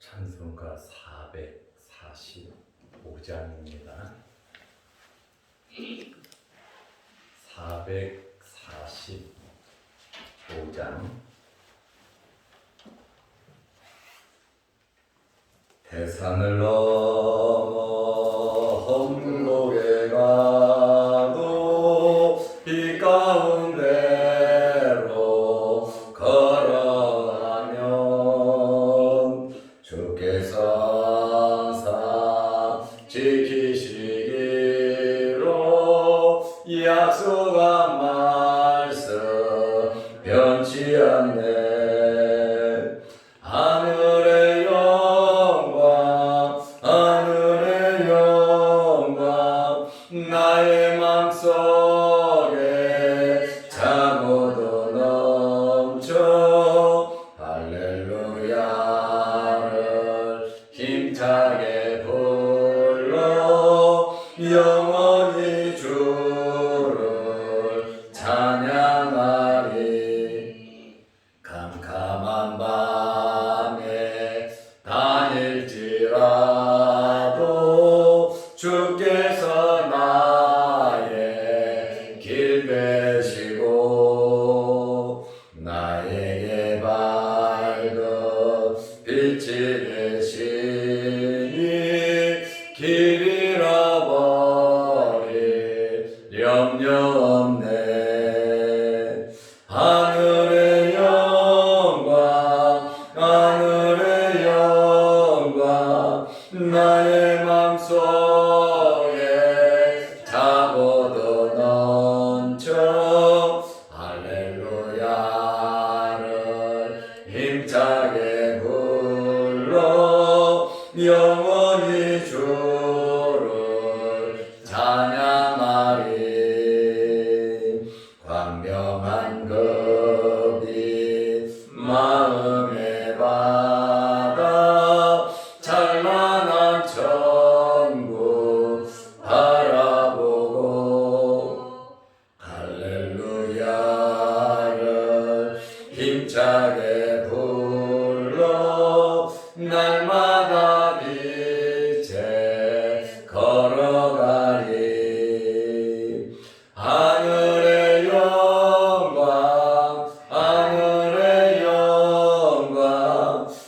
찬송가 445장입니다. 445장. 태산을 넘어 험곡에 가도 비 가운데로 걸어가면 주께서 항상 지키시기로 약속한 말씀 변치 않네. 하늘의 영광 나의 맘속에 차고도 넘쳐 할렐루야를 힘차게 불러 영원히 주를 찬양하리. 캄캄한 밤에 다닐지라도 주께서 나의 길 되시고 나에게 밝은 빛이 되시니 길 잃어버릴 염려 없네. 하늘의 영광 나의 맘속에 차고도 넘쳐 할렐루야를 힘차게 불러 영원히 주를 찬양하리. 광명한 급이 마음에 받아 찬란한 천국 바라보고 할렐루야를 힘차게 불러 날마다 빛에 걸어가리. 하늘의 영광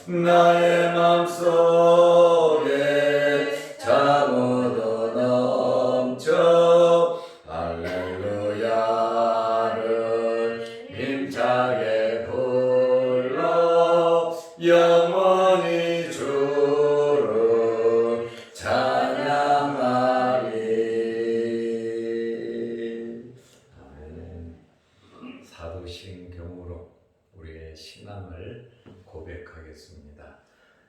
나의 맘속에 차고도 넘쳐 할렐루야를 힘차게 불러 영원히 주를 찬양하리. 아멘. 사도신경으로 우리의 신앙을 고백하겠습니다.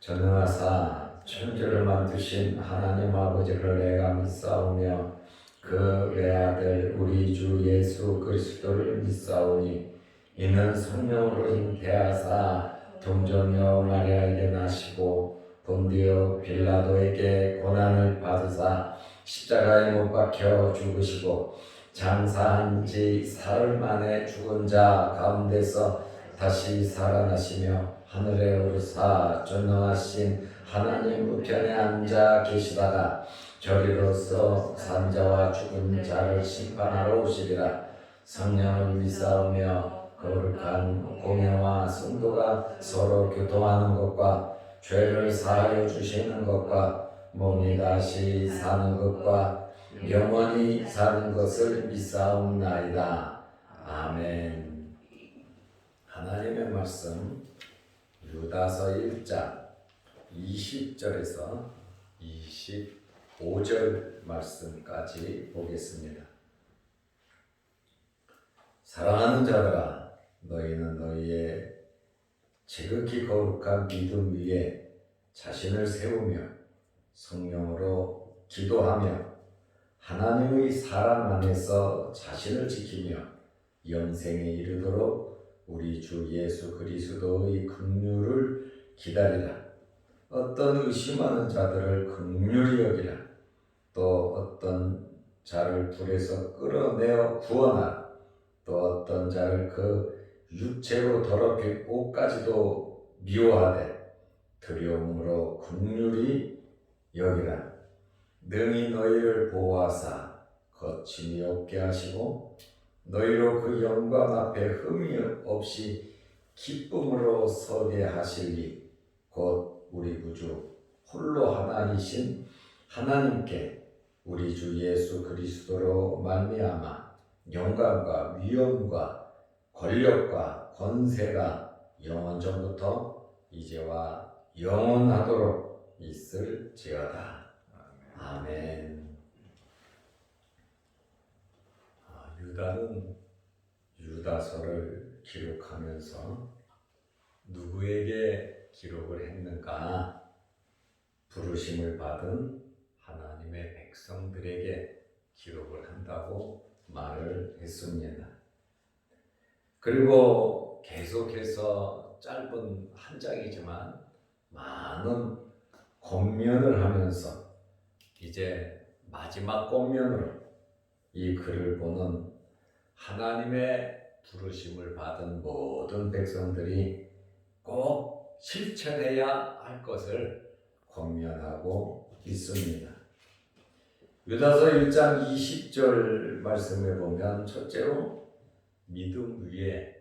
전능하사 천지를 만드신 하나님 아버지를 내가 믿사오며 그 외아들 우리 주 예수 그리스도를 믿사오니 이는 성령으로 잉태하사 동정녀 마리아에게 나시고 본디오 빌라도에게 고난을 받으사 십자가에 못 박혀 죽으시고 장사한 지 사흘 만에 죽은 자 가운데서 다시 살아나시며 하늘에 오르사 전능하신 하나님 우편에 앉아 계시다가 저리로서 산자와 죽은 자를 심판하러 오시리라. 성령을 믿사오며 거룩한 공회와 성도가 서로 교통하는 것과 죄를 사하여 주시는 것과 몸이 다시 사는 것과 영원히 사는 것을 믿사옵나이다. 아멘. 하나님의 말씀 유다서 1장 20절에서 25절 말씀까지 보겠습니다. 사랑하는 자들아, 너희는 너희의 지극히 거룩한 믿음 위에 자신을 세우며 성령으로 기도하며 하나님의 사랑 안에서 자신을 지키며 영생에 이르도록 우리 주 예수 그리스도의 긍휼을 기다리라. 어떤 의심하는 자들을 긍휼히 여기라. 또 어떤 자를 불에서 끌어내어 구원하라. 또 어떤 자를 그 육체로 더럽게 옷까지도 미워하되 두려움으로 긍휼히 여기라. 능히 너희를 보호하사 거침이 없게 하시고 너희로 그 영광 앞에 흠이 없이 기쁨으로 서게 하시리. 곧 우리 구주 홀로 하나이신 하나님께 우리 주 예수 그리스도로 말미암아 영광과 위엄과 권력과 권세가 영원전부터 이제와 영원하도록 있을지어다. 아멘. 유다는 유다서를 기록하면서 누구에게 기록을 했는가? 부르심을 받은 하나님의 백성들에게 기록을 한다고 말을 했습니다. 그리고 계속해서 짧은 한 장이지만 많은 권면을 하면서 이제 마지막 권면으로 이 글을 보는 하나님의 부르심을 받은 모든 백성들이 꼭 실천해야 할 것을 권면하고 있습니다. 유다서 1장 20절 말씀에 보면 첫째로 믿음 위에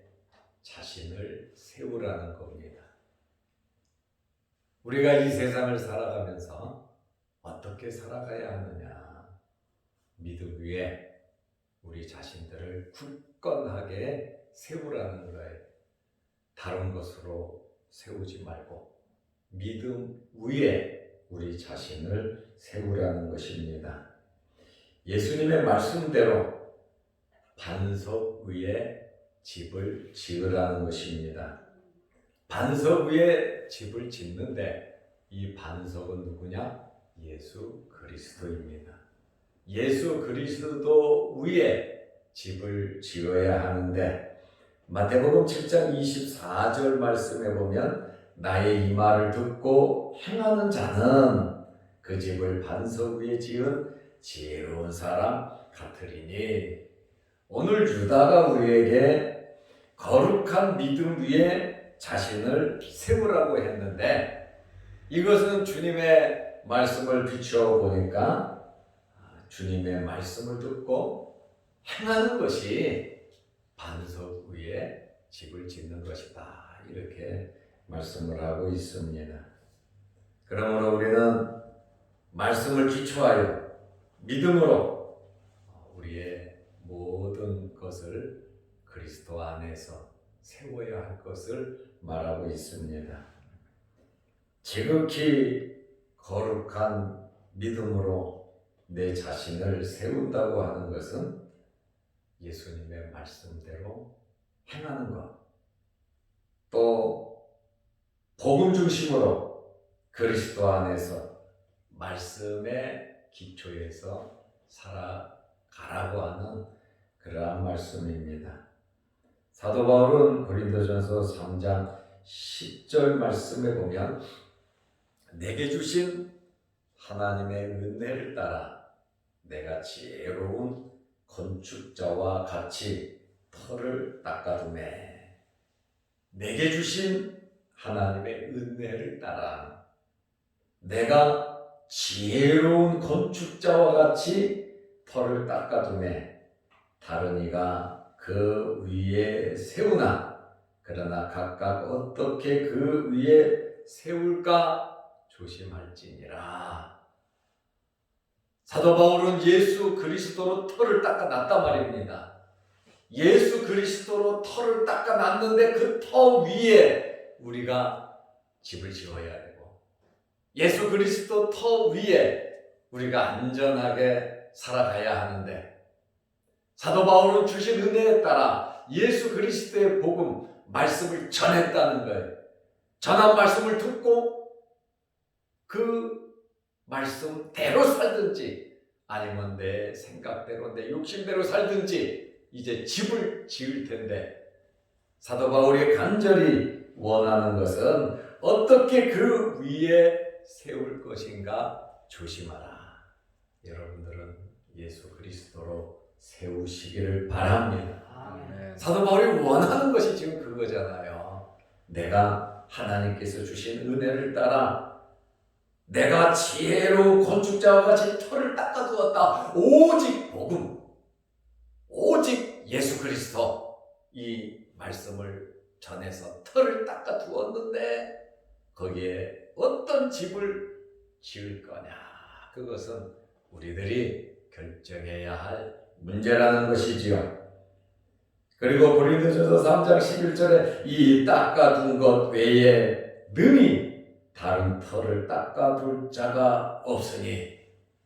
자신을 세우라는 겁니다. 우리가 이 세상을 살아가면서 어떻게 살아가야 하느냐? 믿음 위에 우리 자신들을 굳건하게 세우라는 거예요. 다른 것으로 세우지 말고 믿음 위에 우리 자신을 세우라는 것입니다. 예수님의 말씀대로 반석 위에 집을 지으라는 것입니다. 반석 위에 집을 짓는데 이 반석은 누구냐? 예수 그리스도입니다. 예수 그리스도 위에 집을 지어야 하는데 마태복음 7장 24절 말씀에 보면 나의 이 말을 듣고 행하는 자는 그 집을 반석 위에 지은 지혜로운 사람 같으리니. 오늘 유다가 우리에게 거룩한 믿음 위에 자신을 세우라고 했는데 이것은 주님의 말씀을 비추어 보니까 주님의 말씀을 듣고 행하는 것이 반석 위에 집을 짓는 것이다. 이렇게 말씀을 하고 있습니다. 그러므로 우리는 말씀을 기초하여 믿음으로 우리의 모든 것을 그리스도 안에서 세워야 할 것을 말하고 있습니다. 지극히 거룩한 믿음으로 내 자신을 세운다고 하는 것은 예수님의 말씀대로 행하는 것, 또 복음 중심으로 그리스도 안에서 말씀의 기초에서 살아가라고 하는 그러한 말씀입니다. 사도 바울은 고린도전서 3장 10절 말씀에 보면 내게 주신 하나님의 은혜를 따라 내가 지혜로운 건축자와 같이 터를 닦아두매. 내게 주신 하나님의 은혜를 따라 내가 지혜로운 건축자와 같이 터를 닦아두매. 다른 이가 그 위에 세우나 그러나 각각 어떻게 그 위에 세울까 조심할지니라. 사도 바울은 예수 그리스도로 터를 닦아놨단 말입니다. 예수 그리스도로 터를 닦아놨는데 그 터 위에 우리가 집을 지어야 되고 예수 그리스도 터 위에 우리가 안전하게 살아가야 하는데 사도 바울은 주신 은혜에 따라 예수 그리스도의 복음, 말씀을 전했다는 거예요. 전한 말씀을 듣고 그 말씀대로 살든지 아니면 내 생각대로 내 욕심대로 살든지 이제 집을 지을 텐데 사도 바울이 간절히 원하는 것은 어떻게 그 위에 세울 것인가 조심하라. 여러분들은 예수 그리스도로 세우시기를 바랍니다. 아멘. 사도 바울이 원하는 것이 지금 그거잖아요. 내가 하나님께서 주신 은혜를 따라 내가 지혜로운 건축자와 같이 터를 닦아두었다. 오직 복음, 오직 예수 그리스도, 이 말씀을 전해서 터를 닦아두었는데 거기에 어떤 집을 지을 거냐, 그것은 우리들이 결정해야 할 문제라는 것이지요. 그리고 고린도전서 3장 11절에 이 닦아둔 것 외에 능히 다른 터를 닦아둘 자가 없으니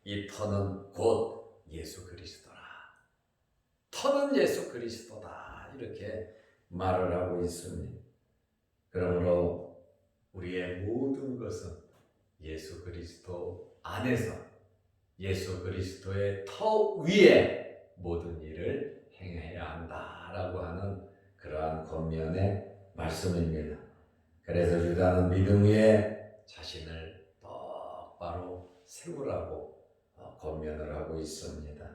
이 터는 곧 예수 그리스도라. 터는 예수 그리스도다, 이렇게 말을 하고 있습니다. 그러므로 우리의 모든 것은 예수 그리스도 안에서 예수 그리스도의 터 위에 모든 일을 행해야 한다라고 하는 그러한 권면의 말씀입니다. 그래서 유다는 믿음 위에 자신을 똑바로 세우라고 권면을 하고 있습니다.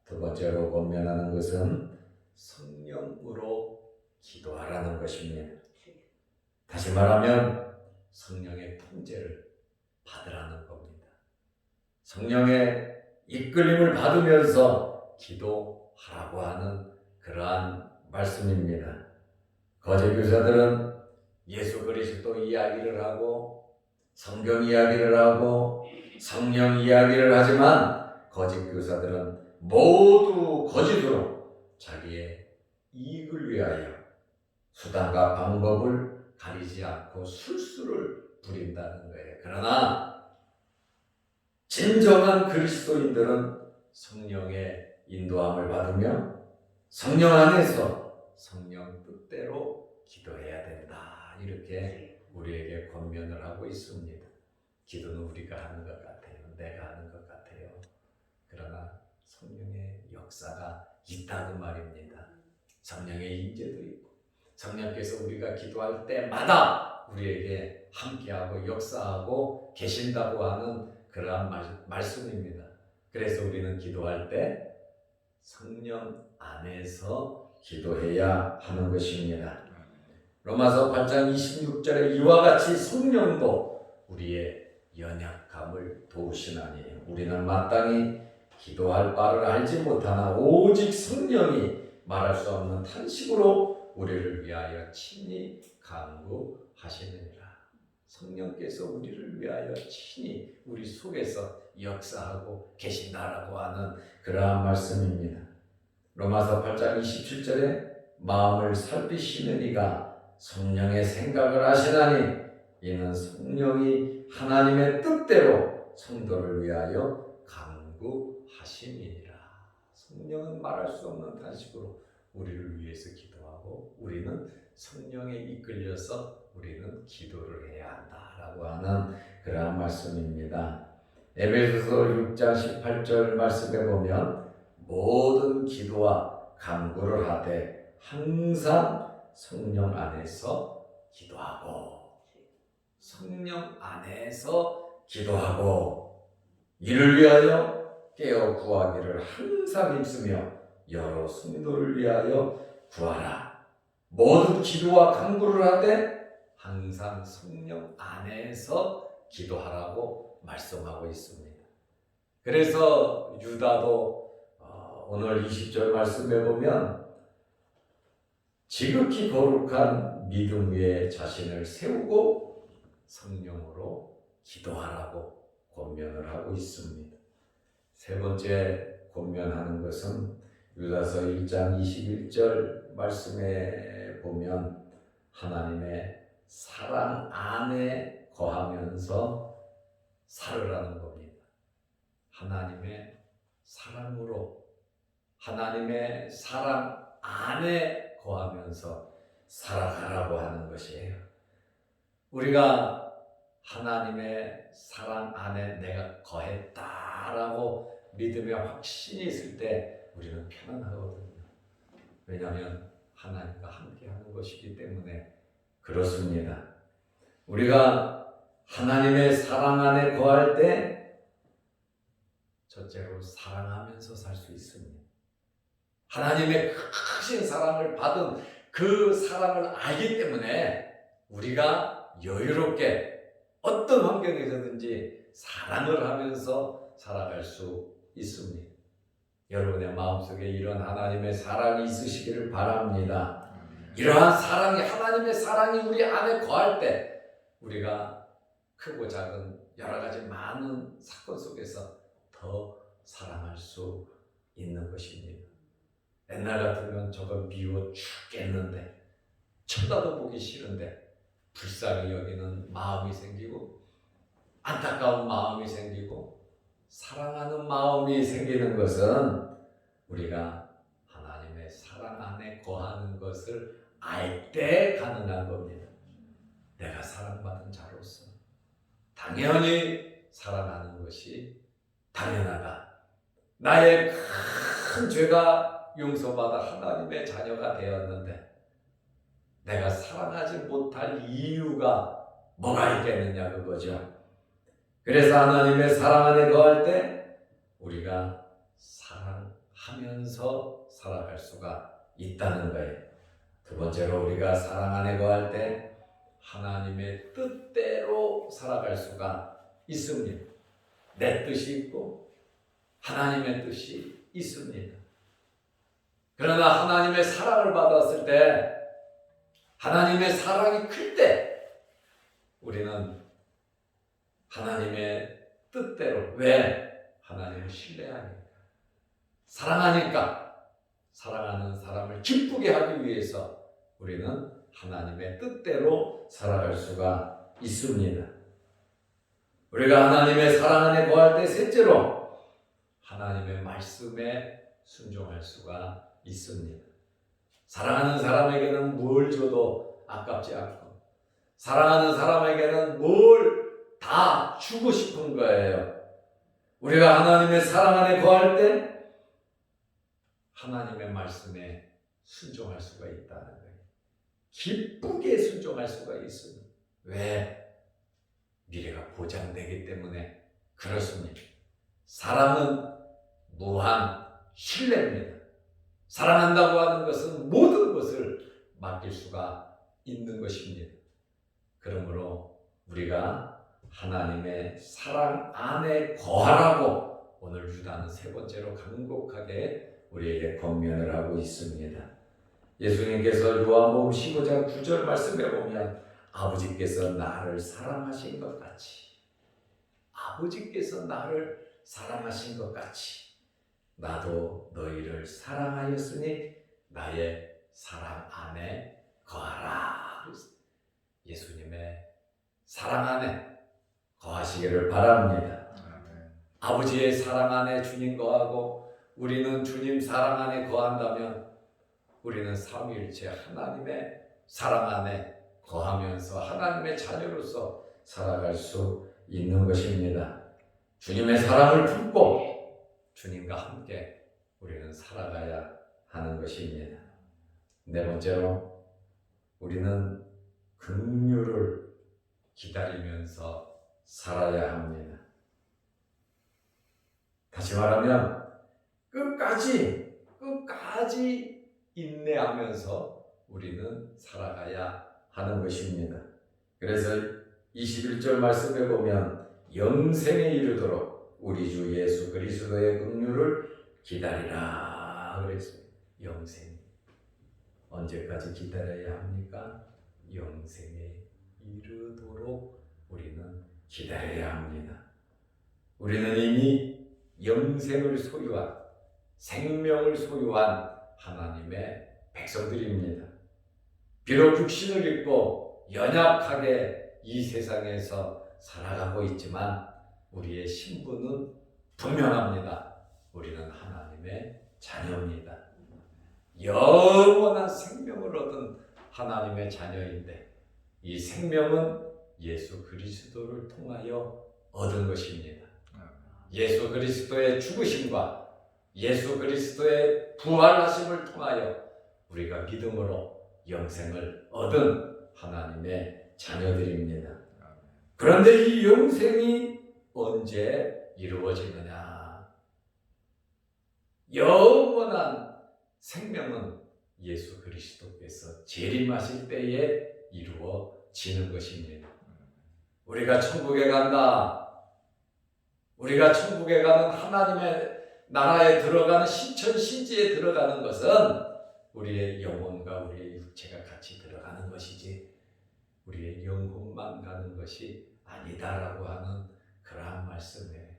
두 번째로 권면하는 것은 성령으로 기도하라는 것입니다. 다시 말하면 성령의 통제를 받으라는 겁니다. 성령의 이끌림을 받으면서 기도하라고 하는 그러한 말씀입니다. 거짓 교사들은 예수 그리스도 이야기를 하고 성경 이야기를 하고 성령 이야기를 하지만 거짓 교사들은 모두 거짓으로 자기의 이익을 위하여 수단과 방법을 가리지 않고 술수를 부린다는 거예요. 그러나 진정한 그리스도인들은 성령의 인도함을 받으며 성령 안에서 성령 뜻대로 기도해야 된다, 이렇게 우리에게 권면을 하고 있습니다. 기도는 우리가 하는 것 같아요. 내가 하는 것 같아요. 그러나 성령의 역사가 있다는 말입니다. 성령의 임재도 있고 성령께서 우리가 기도할 때마다 우리에게 함께하고 역사하고 계신다고 하는 그러한 말씀입니다. 그래서 우리는 기도할 때 성령 안에서 기도해야 하는 것입니다. 로마서 8장 26절에 이와 같이 성령도 우리의 연약함을 도우시나니 우리는 마땅히 기도할 바를 알지 못하나 오직 성령이 말할 수 없는 탄식으로 우리를 위하여 친히 간구하시느니라. 성령께서 우리를 위하여 친히 우리 속에서 역사하고 계신다라고 하는 그러한 말씀입니다. 로마서 8장 27절에 마음을 살피시는 이가 성령의 생각을 하시나니 이는 성령이 하나님의 뜻대로 성도를 위하여 간구하심이니라. 성령은 말할 수 없는 탄식으로 우리를 위해서 기도하고 우리는 성령에 이끌려서 우리는 기도를 해야 한다라고 하는 그러한 말씀입니다. 에베소서 6장 18절 말씀에 보면 모든 기도와 간구를 하되 항상 성령 안에서 기도하고 성령 안에서 기도하고 이를 위하여 깨어 구하기를 항상 힘쓰며 여러 성도를 위하여 구하라. 모든 기도와 간구를 하되 항상 성령 안에서 기도하라고 말씀하고 있습니다. 그래서 유다도 오늘 20절 말씀에 보면 지극히 거룩한 믿음 위에 자신을 세우고 성령으로 기도하라고 권면을 하고 있습니다. 세 번째 권면하는 것은 유다서 1장 21절 말씀에 보면 하나님의 사랑 안에 거하면서 살으라는 겁니다. 하나님의 사랑으로 하나님의 사랑 안에 거하면서 살아가라고 하는 것이에요. 우리가 하나님의 사랑 안에 내가 거했다라고 믿음의 확신이 있을 때 우리는 편안하거든요. 왜냐하면 하나님과 함께하는 것이기 때문에 그렇습니다. 우리가 하나님의 사랑 안에 거할 때 첫째로 사랑하면서 살 수 있습니다. 하나님의 크신 사랑을 받은 그 사랑을 알기 때문에 우리가 여유롭게 어떤 환경에서든지 사랑을 하면서 살아갈 수 있습니다. 여러분의 마음속에 이런 하나님의 사랑이 있으시기를 바랍니다. 이러한 사랑이, 하나님의 사랑이 우리 안에 거할 때 우리가 크고 작은 여러 가지 많은 사건 속에서 더 사랑할 수 있는 것입니다. 옛날 같으면 저거 미워 죽겠는데, 쳐다도 보기 싫은데 불쌍히 여기는 마음이 생기고 안타까운 마음이 생기고 사랑하는 마음이 생기는 것은 우리가 하나님의 사랑 안에 거하는 것을 알 때 가능한 겁니다. 내가 사랑받은 자로서 당연히 사랑하는 것이 당연하다. 나의 큰 죄가 용서받아 하나님의 자녀가 되었는데 내가 사랑하지 못할 이유가 뭐가 있겠느냐, 그거죠. 그래서 하나님의 사랑 안에 거할 때 우리가 사랑하면서 살아갈 수가 있다는 거예요. 두 번째로 우리가 사랑 안에 거할 때 하나님의 뜻대로 살아갈 수가 있습니다. 내 뜻이 있고 하나님의 뜻이 있습니다. 그러나 하나님의 사랑을 받았을 때, 하나님의 사랑이 클 때 우리는 하나님의 뜻대로, 왜? 하나님을 신뢰하니까, 사랑하니까, 사랑하는 사람을 기쁘게 하기 위해서 우리는 하나님의 뜻대로 살아갈 수가 있습니다. 우리가 하나님의 사랑 안에 거할 때 셋째로 하나님의 말씀에 순종할 수가 있습니다. 사랑하는 사람에게는 뭘 줘도 아깝지 않고 사랑하는 사람에게는 뭘 다 주고 싶은 거예요. 우리가 하나님의 사랑 안에 거할 때 하나님의 말씀에 순종할 수가 있다는 거예요. 기쁘게 순종할 수가 있습니다. 왜? 미래가 보장되기 때문에 그렇습니다. 사랑은 무한 신뢰입니다. 사랑한다고 하는 것은 모든 것을 맡길 수가 있는 것입니다. 그러므로 우리가 하나님의 사랑 안에 거하라고 오늘 유다는 세 번째로 간곡하게 우리에게 권면을 하고 있습니다. 예수님께서 요한복음 15장 9절 말씀에 보면 아버지께서 나를 사랑하신 것 같이, 아버지께서 나를 사랑하신 것 같이 나도 너희를 사랑하였으니 나의 사랑 안에 거하라. 예수님의 사랑 안에 거하시기를 바랍니다. 아버지의 사랑 안에 주님 거하고 우리는 주님 사랑 안에 거한다면 우리는 삼위일체 하나님의 사랑 안에 거하면서 하나님의 자녀로서 살아갈 수 있는 것입니다. 주님의 사랑을 품고 주님과 함께 우리는 살아가야 하는 것입니다. 네 번째로 우리는 긍휼을 기다리면서 살아야 합니다. 다시 말하면 끝까지 인내하면서 우리는 살아가야 하는 것입니다. 그래서 21절 말씀에 보면 영생에 이르도록 우리 주 예수 그리스도의 긍휼을 기다리라 그랬습니다. 영생. 언제까지 기다려야 합니까? 영생에 이르도록 우리는 기다려야 합니다. 우리는 이미 영생을 소유한, 생명을 소유한 하나님의 백성들입니다. 비록 육신을 입고 연약하게 이 세상에서 살아가고 있지만 우리의 신분은 분명합니다. 우리는 하나님의 자녀입니다. 영원한 생명을 얻은 하나님의 자녀인데 이 생명은 예수 그리스도를 통하여 얻은 것입니다. 예수 그리스도의 죽으심과 예수 그리스도의 부활하심을 통하여 우리가 믿음으로 영생을 얻은 하나님의 자녀들입니다. 그런데 이 영생이 언제 이루어지느냐? 영원한 생명은 예수 그리스도께서 재림하실 때에 이루어집니다. 지는 것입니다. 우리가 천국에 간다. 우리가 천국에 가는 하나님의 나라에 들어가는 신천신지에 들어가는 것은 우리의 영혼과 우리의 육체가 같이 들어가는 것이지 우리의 영혼만 가는 것이 아니다라고 하는 그러한 말씀이에요.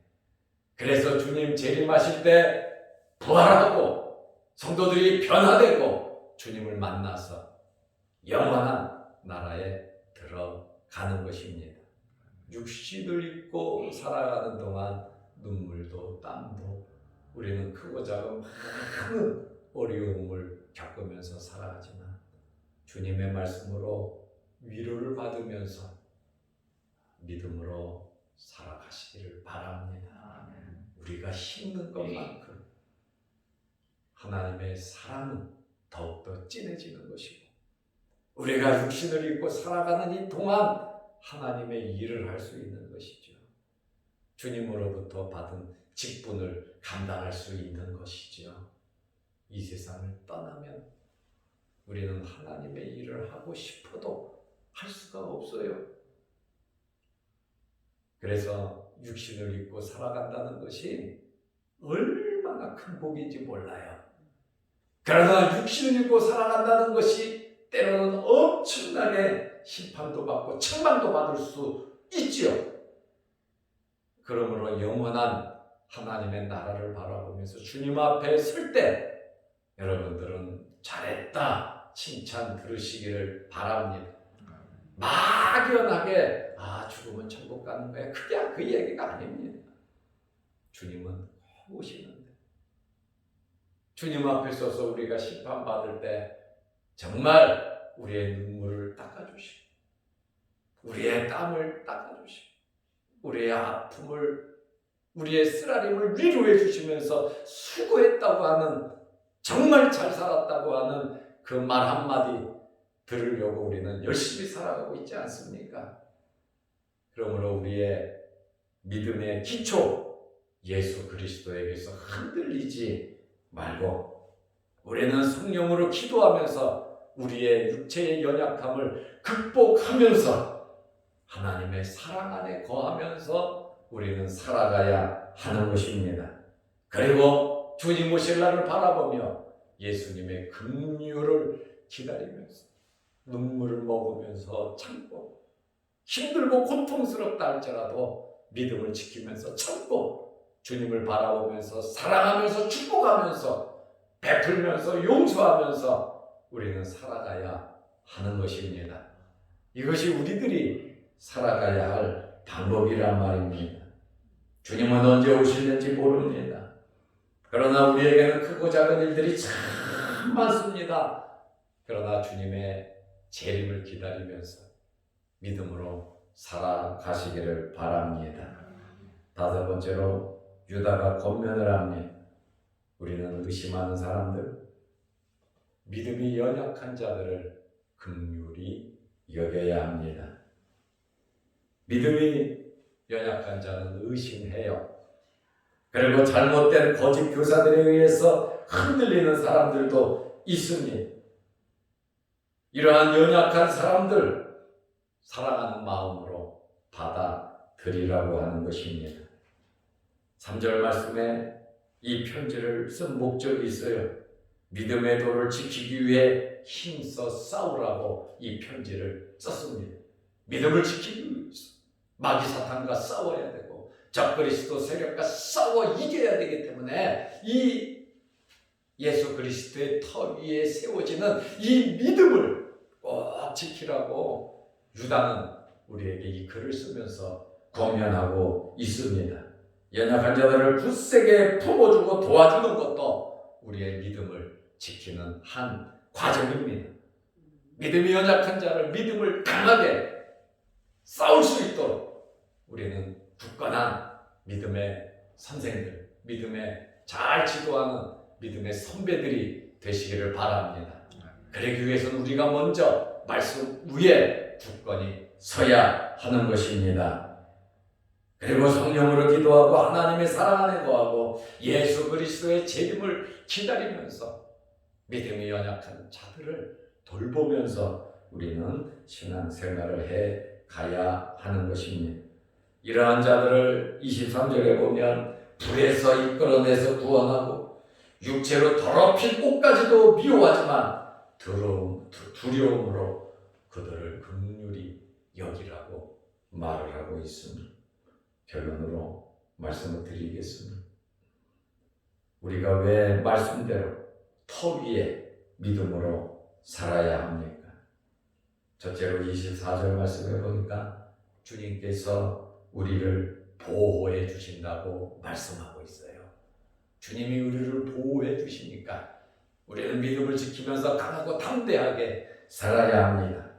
그래서 주님 재림하실 때 부활하고 성도들이 변화되고 주님을 만나서 영원한 나라에 들어가는 것입니다. 육신을 입고 살아가는 동안 눈물도 땀도 우리는 크고 작은 많은 어려움을 겪으면서 살아가지만 주님의 말씀으로 위로를 받으면서 믿음으로 살아가시기를 바랍니다. 우리가 힘든 것만큼 하나님의 사랑은 더욱더 진해지는 것이고 우리가 육신을 입고 살아가는 이 동안 하나님의 일을 할 수 있는 것이죠. 주님으로부터 받은 직분을 감당할 수 있는 것이죠. 이 세상을 떠나면 우리는 하나님의 일을 하고 싶어도 할 수가 없어요. 그래서 육신을 입고 살아간다는 것이 얼마나 큰 복인지 몰라요. 그러나 육신을 입고 살아간다는 것이 때로는 엄청나게 심판도 받고 책망도 받을 수 있지요. 그러므로 영원한 하나님의 나라를 바라보면서 주님 앞에 설 때 여러분들은 잘했다 칭찬 들으시기를 바랍니다. 막연하게 죽으면 천국 가는 거야 그게 그 얘기가 아닙니다. 주님은 오시는데 주님 앞에 서서 우리가 심판받을 때 정말 우리의 눈물을 닦아주시고 우리의 땀을 닦아주시고 우리의 아픔을 우리의 쓰라림을 위로해 주시면서 수고했다고 하는 정말 잘 살았다고 하는 그 말 한마디 들으려고 우리는 열심히 살아가고 있지 않습니까? 그러므로 우리의 믿음의 기초 예수 그리스도에게서 흔들리지 말고 우리는 성령으로 기도하면서 우리의 육체의 연약함을 극복하면서 하나님의 사랑 안에 거하면서 우리는 살아가야 하는 것입니다. 그리고 주님 오실 날을 바라보며 예수님의 긍휼을 기다리면서 눈물을 먹으면서 참고 힘들고 고통스럽다 할지라도 믿음을 지키면서 참고 주님을 바라보면서 사랑하면서 축복하면서 베풀면서 용서하면서 우리는 살아가야 하는 것입니다. 이것이 우리들이 살아가야 할 방법이란 말입니다. 주님은 언제 오실는지 모릅니다. 그러나 우리에게는 크고 작은 일들이 참 많습니다. 그러나 주님의 재림을 기다리면서 믿음으로 살아가시기를 바랍니다. 다섯 번째로 유다가 권면을 합니다. 우리는 의심하는 사람들, 믿음이 연약한 자들을 긍휼히 여겨야 합니다. 믿음이 연약한 자는 의심해요. 그리고 잘못된 거짓 교사들에 의해서 흔들리는 사람들도 있습니다. 이러한 연약한 사람들 사랑하는 마음으로 받아들이라고 하는 것입니다. 3절 말씀에 이 편지를 쓴 목적이 있어요. 믿음의 도를 지키기 위해 힘써 싸우라고 이 편지를 썼습니다. 믿음을 지키기 위해서 마귀 사탄과 싸워야 되고 적그리스도 세력과 싸워 이겨야 되기 때문에 이 예수 그리스도의 터 위에 세워지는 이 믿음을 꼭 지키라고 유다는 우리에게 이 글을 쓰면서 권면하고 있습니다. 연약한 자들을 굳세게 품어주고 도와주는 것도 우리의 믿음을 지키는 한 과정입니다. 믿음이 연약한 자를 믿음을 강하게 싸울 수 있도록 우리는 굳건한 믿음의 선생들, 믿음의 잘 지도하는 믿음의 선배들이 되시기를 바랍니다. 그러기 위해서는 우리가 먼저 말씀 위에 굳건히 서야 하는 것입니다. 그리고 성령으로 기도하고 하나님의 사랑 안에 거하고 예수 그리스도의 재림을 기다리면서 믿음이 연약한 자들을 돌보면서 우리는 신앙생활을 해 가야 하는 것입니다. 이러한 자들을 23절에 보면 불에서 이끌어내서 구원하고 육체로 더럽힌 옷까지도 미워하지만 두려움으로 그들을 긍휼히 여기라고 말을 하고 있습니다. 결론으로 말씀을 드리겠습니다. 우리가 왜 말씀대로 터 위에 믿음으로 살아야 합니까? 첫째로 24절 말씀해 보니까 주님께서 우리를 보호해 주신다고 말씀하고 있어요. 주님이 우리를 보호해 주시니까 우리는 믿음을 지키면서 강하고 담대하게 살아야 합니다.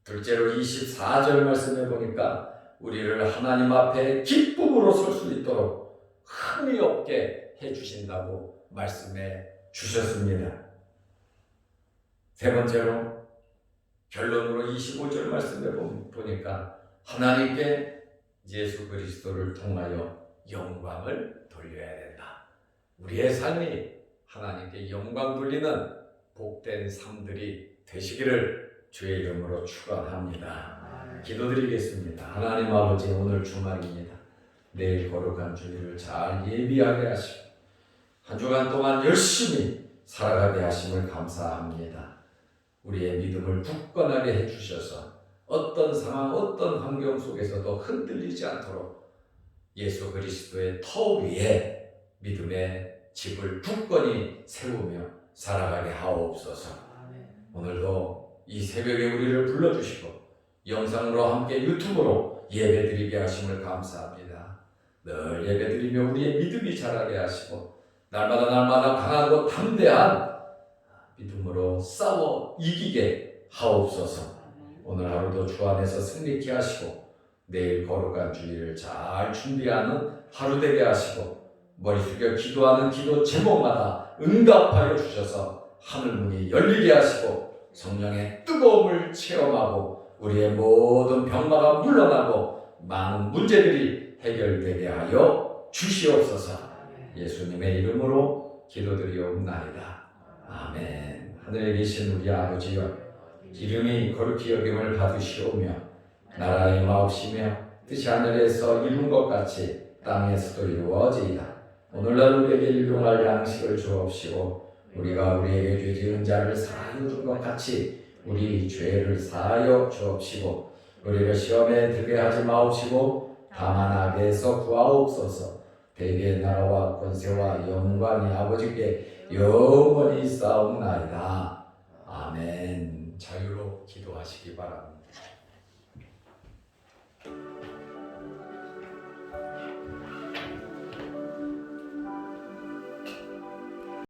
둘째로 24절 말씀해 보니까 우리를 하나님 앞에 기쁨으로 설 수 있도록 흠이 없게 해 주신다고 말씀해 주셨습니다. 세 번째로 결론으로 25절 말씀해 보니까 하나님께 예수 그리스도를 통하여 영광을 돌려야 된다. 우리의 삶이 하나님께 영광 돌리는 복된 삶들이 되시기를 주의 이름으로 축원합니다. 기도드리겠습니다. 하나님 아버지, 오늘 주말입니다. 내일 거룩한 주일을 잘 예비하게 하시고 한 주간 동안 열심히 살아가게 하심을 감사합니다. 우리의 믿음을 굳건하게 해주셔서 어떤 상황, 어떤 환경 속에서도 흔들리지 않도록 예수 그리스도의 터 위에 믿음의 집을 굳건히 세우며 살아가게 하옵소서. 오늘도 이 새벽에 우리를 불러주시고 영상으로 함께 유튜브로 예배드리게 하심을 감사합니다. 늘 예배드리며 우리의 믿음이 자라게 하시고 날마다 강하고 담대한 믿음으로 싸워 이기게 하옵소서. 오늘 하루도 주 안에서 승리케 하시고 내일 거룩한 주일을 잘 준비하는 하루 되게 하시고 머리 숙여 기도하는 기도 제목마다 응답하여 주셔서 하늘문이 열리게 하시고 성령의 뜨거움을 체험하고 우리의 모든 병마가 물러나고 많은 문제들이 해결되게 하여 주시옵소서. 예수님의 이름으로 기도드리옵나이다. 아멘. 하늘에 계신 우리 아버지여, 이름이 거룩히 여김을 받으시오며 나라의 마옵시며 뜻이 하늘에서 이룬 것 같이 땅에서도 이루어지이다. 오늘날 우리에게 일용할 양식을 주옵시고 우리가 우리에게 죄 지은 자를 사하여 준 것 같이 우리 죄를 사하여 주옵시고 우리를 시험에 들게 하지 마옵시고 다만 악에서 구하옵소서. 대개의 나라와 권세와 영광이 아버지께 영원히 싸움나이다. 아멘. 자유로 기도하시기 바랍니다.